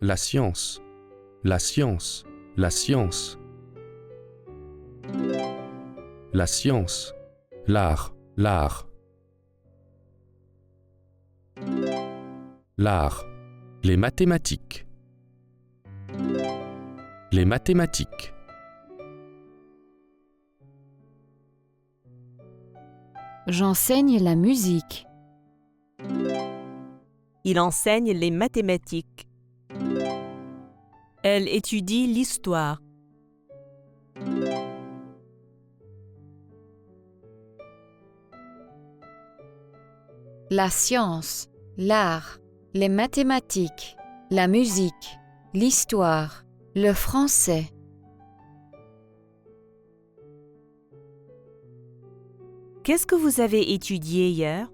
la science, la science, la science. La science, l'art, l'art. L'art, les mathématiques. Les mathématiques. J'enseigne la musique. Il enseigne les mathématiques. Elle étudie l'histoire. La science, l'art, les mathématiques, la musique, l'histoire, le français. Qu'est-ce que vous avez étudié hier?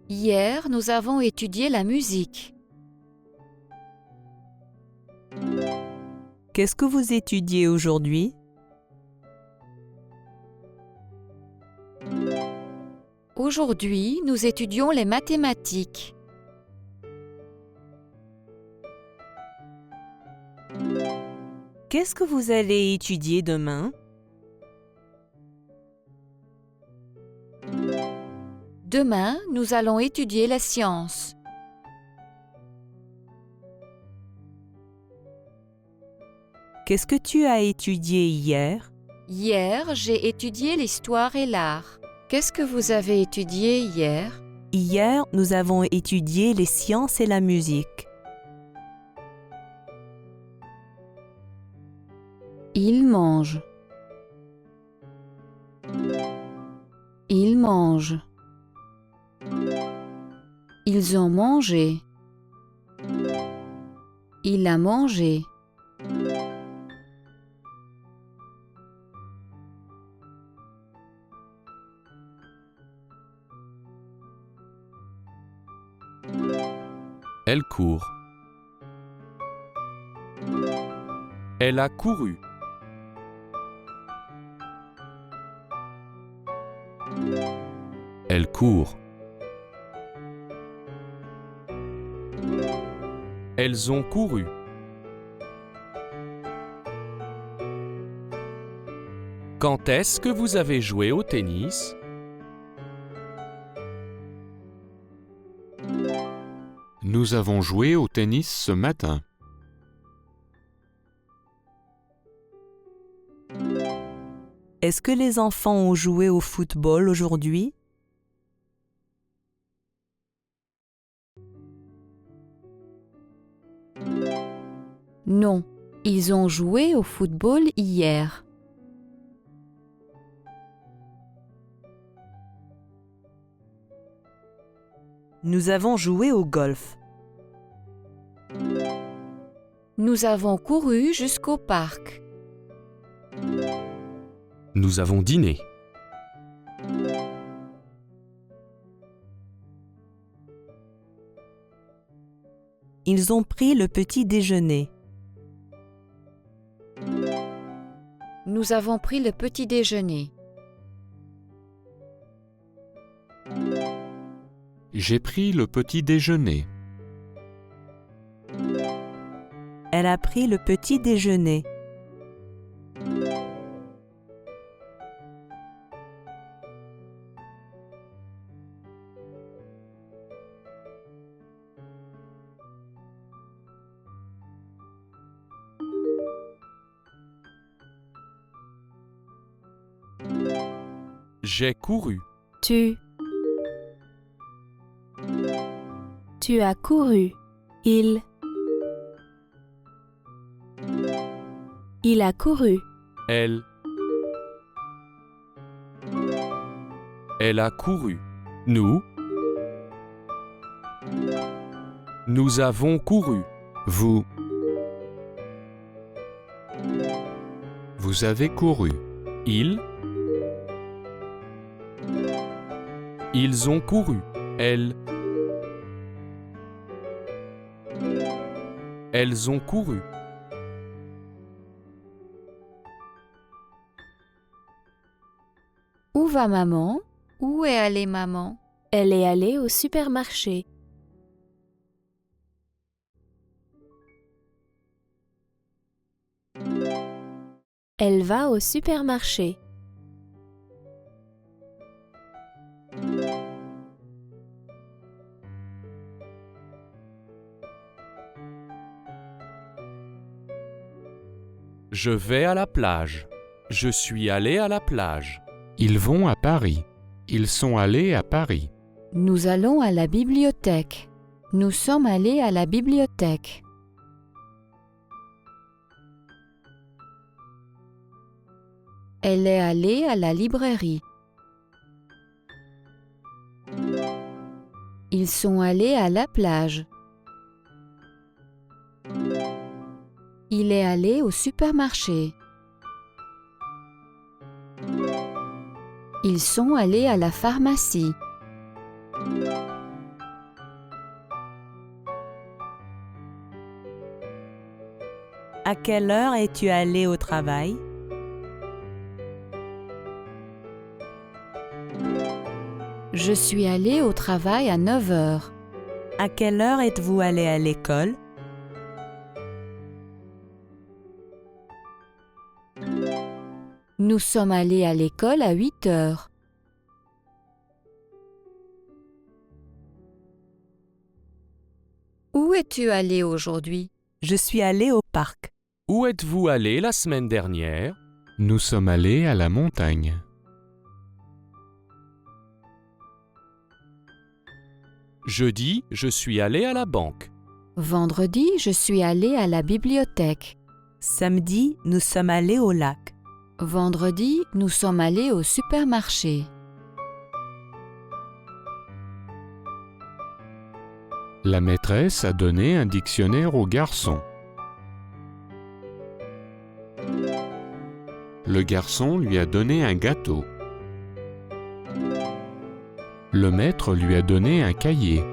Hier, nous avons étudié la musique. Qu'est-ce que vous étudiez aujourd'hui? Aujourd'hui, nous étudions les mathématiques. Qu'est-ce que vous allez étudier demain? Demain, nous allons étudier les sciences. Qu'est-ce que tu as étudié hier? Hier, j'ai étudié l'histoire et l'art. Qu'est-ce que vous avez étudié hier? Hier, nous avons étudié les sciences et la musique. Ils mangent. Ils mangent. Ils ont mangé. Il a mangé. Elle court. Elle a couru. Elle court. Elles ont couru. Quand est-ce que vous avez joué au tennis? Nous avons joué au tennis ce matin. Est-ce que les enfants ont joué au football aujourd'hui? Non, ils ont joué au football hier. Nous avons joué au golf. Nous avons couru jusqu'au parc. Nous avons dîné. Ils ont pris le petit déjeuner. Nous avons pris le petit déjeuner. J'ai pris le petit déjeuner. Elle a pris le petit déjeuner. J'ai couru. Tu as couru. Il a couru. Elle a couru. Nous avons couru. Vous avez couru. Ils ont couru. Elles ont couru. Où va maman? Où est allée maman? Elle est allée au supermarché. Elle va au supermarché. Je vais à la plage. Je suis allé à la plage. Ils vont à Paris. Ils sont allés à Paris. Nous allons à la bibliothèque. Nous sommes allés à la bibliothèque. Elle est allée à la librairie. Ils sont allés à la plage. Il est allé au supermarché. Ils sont allés à la pharmacie. À quelle heure es-tu allé au travail? Je suis allée au travail à 9 heures. À quelle heure êtes-vous allé à l'école? Nous sommes allés à l'école à 8 heures. Où es-tu allé aujourd'hui? Je suis allé au parc. Où êtes-vous allé la semaine dernière? Nous sommes allés à la montagne. Jeudi, je suis allé à la banque. Vendredi, je suis allée à la bibliothèque. Samedi, nous sommes allés au lac. Vendredi, nous sommes allés au supermarché. La maîtresse a donné un dictionnaire au garçon. Le garçon lui a donné un gâteau. Le maître lui a donné un cahier.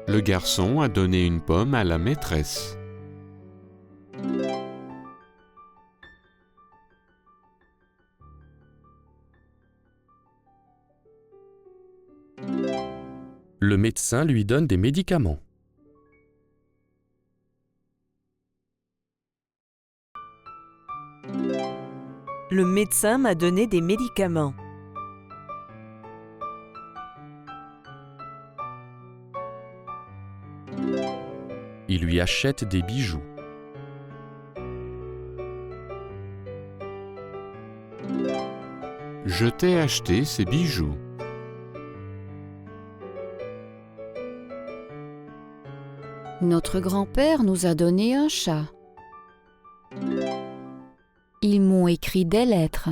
Le garçon a donné une pomme à la maîtresse. Le médecin lui donne des médicaments. Le médecin m'a donné des médicaments. Il lui achète des bijoux. Je t'ai acheté ces bijoux. Notre grand-père nous a donné un chat. Ils m'ont écrit des lettres.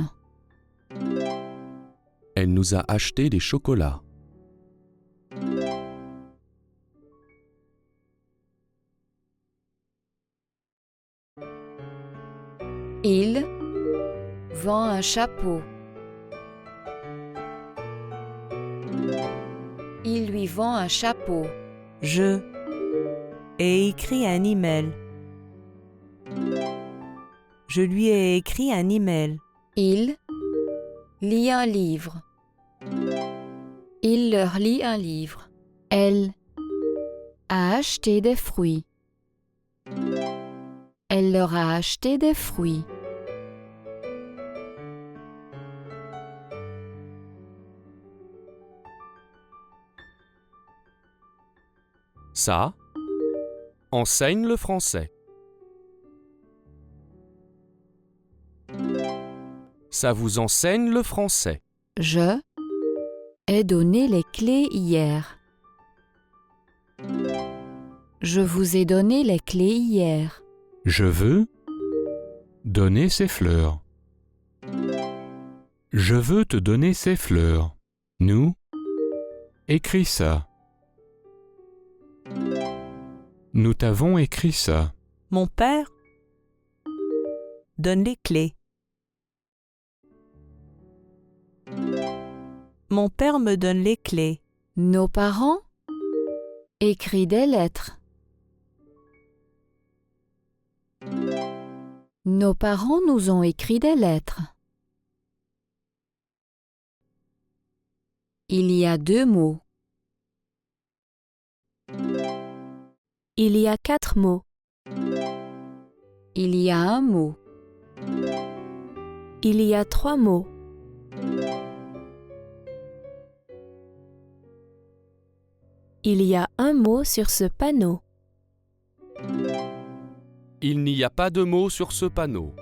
Elle nous a acheté des chocolats. Il vend un chapeau. Il lui vend un chapeau. Je ai écrit un email. Je lui ai écrit un email. Il lit un livre. Il leur lit un livre. Elle a acheté des fruits. Elle leur a acheté des fruits. Ça enseigne le français. Ça vous enseigne le français. Je ai donné les clés hier. Je vous ai donné les clés hier. Je veux donner ces fleurs. Je veux te donner ces fleurs. Nous, écris ça. Nous t'avons écrit ça. Mon père donne les clés. Mon père me donne les clés. Nos parents écrivent des lettres. Nos parents nous ont écrit des lettres. Il y a 2 mots. Il y a 4 mots. Il y a un mot. Il y a 3 mots. Il y a un mot sur ce panneau. Il n'y a pas de mots sur ce panneau.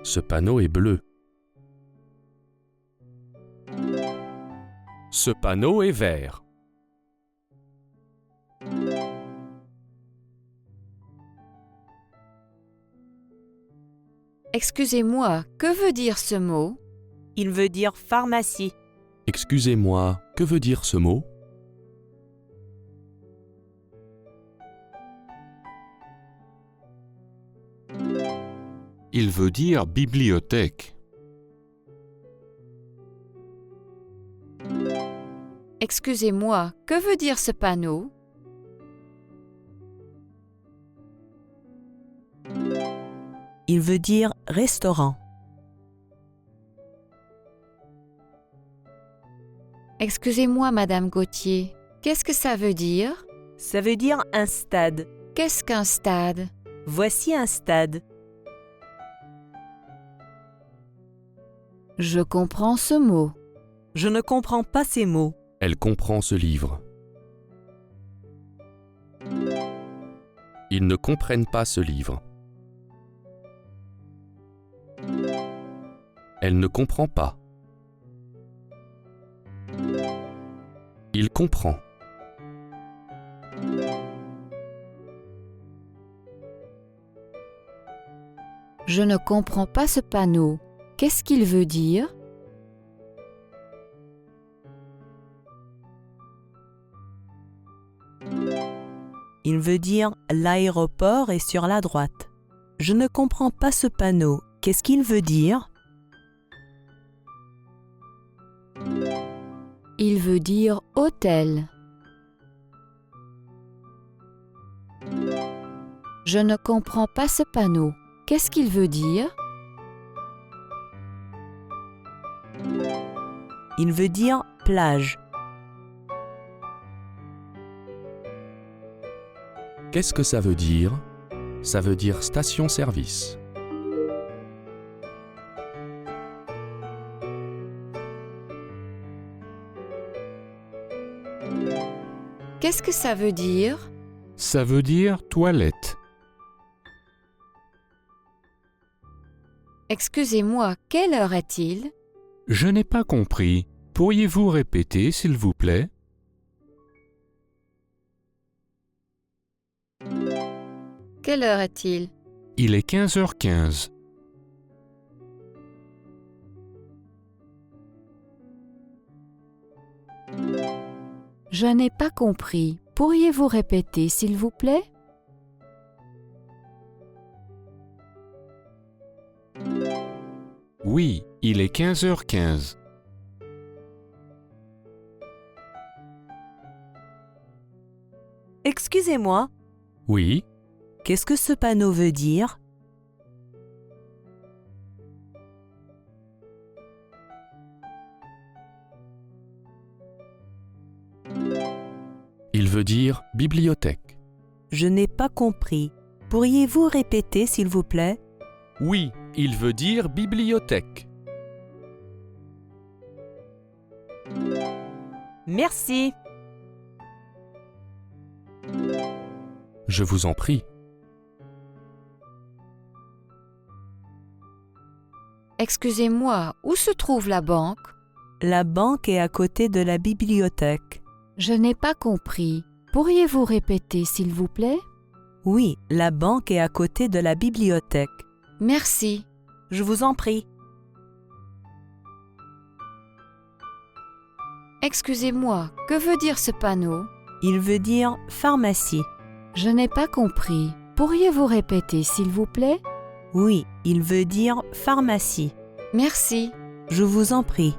Ce panneau est bleu. Ce panneau est vert. Excusez-moi, que veut dire ce mot? Il veut dire pharmacie. Excusez-moi, que veut dire ce mot? Il veut dire bibliothèque. Excusez-moi, que veut dire ce panneau? Il veut dire restaurant. Excusez-moi, Madame Gauthier, qu'est-ce que ça veut dire? Ça veut dire un stade. Qu'est-ce qu'un stade? Voici un stade. Je comprends ce mot. Je ne comprends pas ces mots. Elle comprend ce livre. Ils ne comprennent pas ce livre. Elle ne comprend pas. Il comprend. Je ne comprends pas ce panneau. Qu'est-ce qu'il veut dire? Il veut dire l'aéroport est sur la droite. Je ne comprends pas ce panneau. Qu'est-ce qu'il veut dire? Il veut dire hôtel. Je ne comprends pas ce panneau. Qu'est-ce qu'il veut dire? Il veut dire plage. Qu'est-ce que ça veut dire? Ça veut dire station-service. Qu'est-ce que ça veut dire? Ça veut dire toilette. Excusez-moi, quelle heure est-il? Je n'ai pas compris. Pourriez-vous répéter, s'il vous plaît? Quelle heure est-il? Il est 15h15. Je n'ai pas compris. Pourriez-vous répéter, s'il vous plaît? Oui, il est 15h15. Excusez-moi, Oui, qu'est-ce que ce panneau veut dire? il veut dire bibliothèque. Je n'ai pas compris. Pourriez-vous répéter, s'il vous plaît? Oui, il veut dire bibliothèque. Merci. Je vous en prie. Excusez-moi, où se trouve la banque? La banque est à côté de la bibliothèque. Je n'ai pas compris. Pourriez-vous répéter, s'il vous plaît? Oui, la banque est à côté de la bibliothèque. Merci. Je vous en prie. Excusez-moi, que veut dire ce panneau? Il veut dire pharmacie. Je n'ai pas compris. Pourriez-vous répéter, s'il vous plaît? Oui, il veut dire pharmacie. Merci. Je vous en prie.